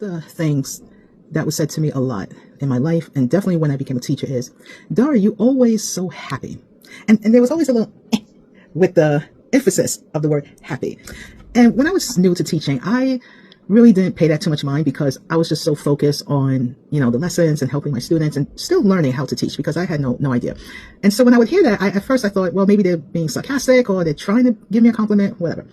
the things that was said to me a lot in my life, and definitely when I became a teacher, is, Dara, you always so happy. And there was always a little with the emphasis of the word happy. And when I was new to teaching, I really didn't pay that too much mind because I was just so focused on, the lessons and helping my students and still learning how to teach because I had no idea. And so when I would hear that, at first I thought, well, maybe they're being sarcastic or they're trying to give me a compliment, whatever.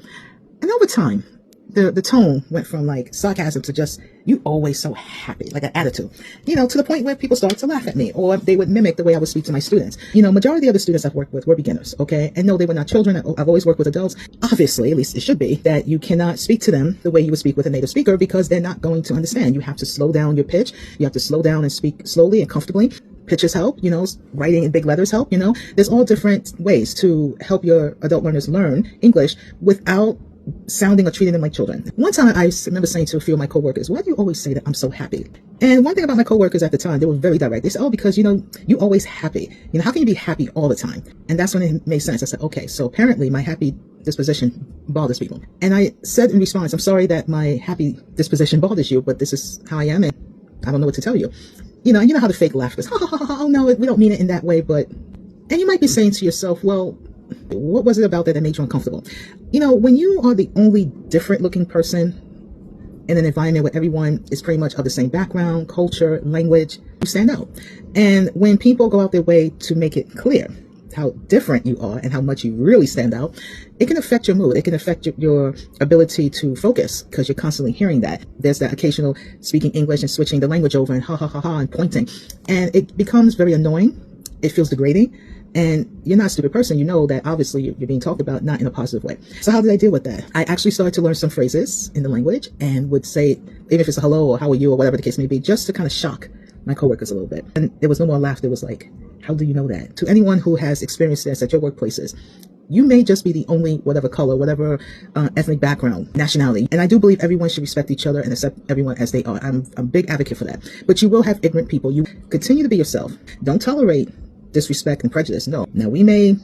And over time, the tone went from like sarcasm to just, you always so happy, like an attitude, to the point where people started to laugh at me, or they would mimic the way I would speak to my students. Majority of the students I've worked with were beginners, okay? And no, they were not children. I've always worked with adults. Obviously, at least it should be, that you cannot speak to them the way you would speak with a native speaker because they're not going to understand. You have to slow down your pitch. You have to slow down and speak slowly and comfortably. Pictures help, writing in big letters help, There's all different ways to help your adult learners learn English without sounding or treating them like children. One time I remember saying to a few of my coworkers, why do you always say that I'm so happy? And one thing about my coworkers at the time, they were very direct. They said, oh, because, you always happy. How can you be happy all the time? And that's when it made sense. I said, okay, so apparently my happy disposition bothers people. And I said in response, I'm sorry that my happy disposition bothers you, but this is how I am and I don't know what to tell you. You know how the fake laugh is, oh no, we don't mean it in that way, but, and you might be saying to yourself, well, what was it about that made you uncomfortable? When you are the only different looking person in an environment where everyone is pretty much of the same background, culture, language, you stand out. And when people go out their way to make it clear how different you are and how much you really stand out, it can affect your mood. It can affect your ability to focus because you're constantly hearing that. There's that occasional speaking English and switching the language over and ha ha ha ha and pointing. And it becomes very annoying. It feels degrading. And you're not a stupid person. You know that obviously you're being talked about, not in a positive way. So how did I deal with that? I actually started to learn some phrases in the language and would say, even if it's a hello or how are you or whatever the case may be, just to kind of shock my coworkers a little bit. And there was no more laughter. It was like, how do you know that? To anyone who has experienced this at your workplaces, you may just be the only whatever color, whatever ethnic background, nationality. And I do believe everyone should respect each other and accept everyone as they are. I'm a big advocate for that. But you will have ignorant people. You continue to be yourself. Don't tolerate disrespect and prejudice. No. Now we may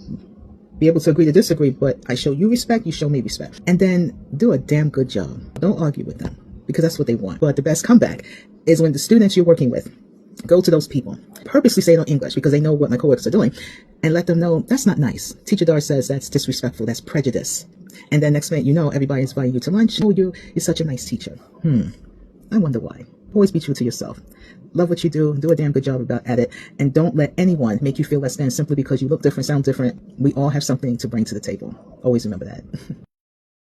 be able to agree to disagree, but I show you respect, you show me respect. And then do a damn good job. Don't argue with them because that's what they want. But the best comeback is when the students you're working with go to those people, purposely say it in English because they know what my coworkers are doing, and let them know that's not nice. Teacher Dara says that's disrespectful, that's prejudice. And then next minute, everybody's inviting you to lunch. Oh, you're such a nice teacher. I wonder why. Always be true to yourself. Love what you do a damn good job at it, and don't let anyone make you feel less than simply because you look different, sound different. We all have something to bring to the table. Always remember that.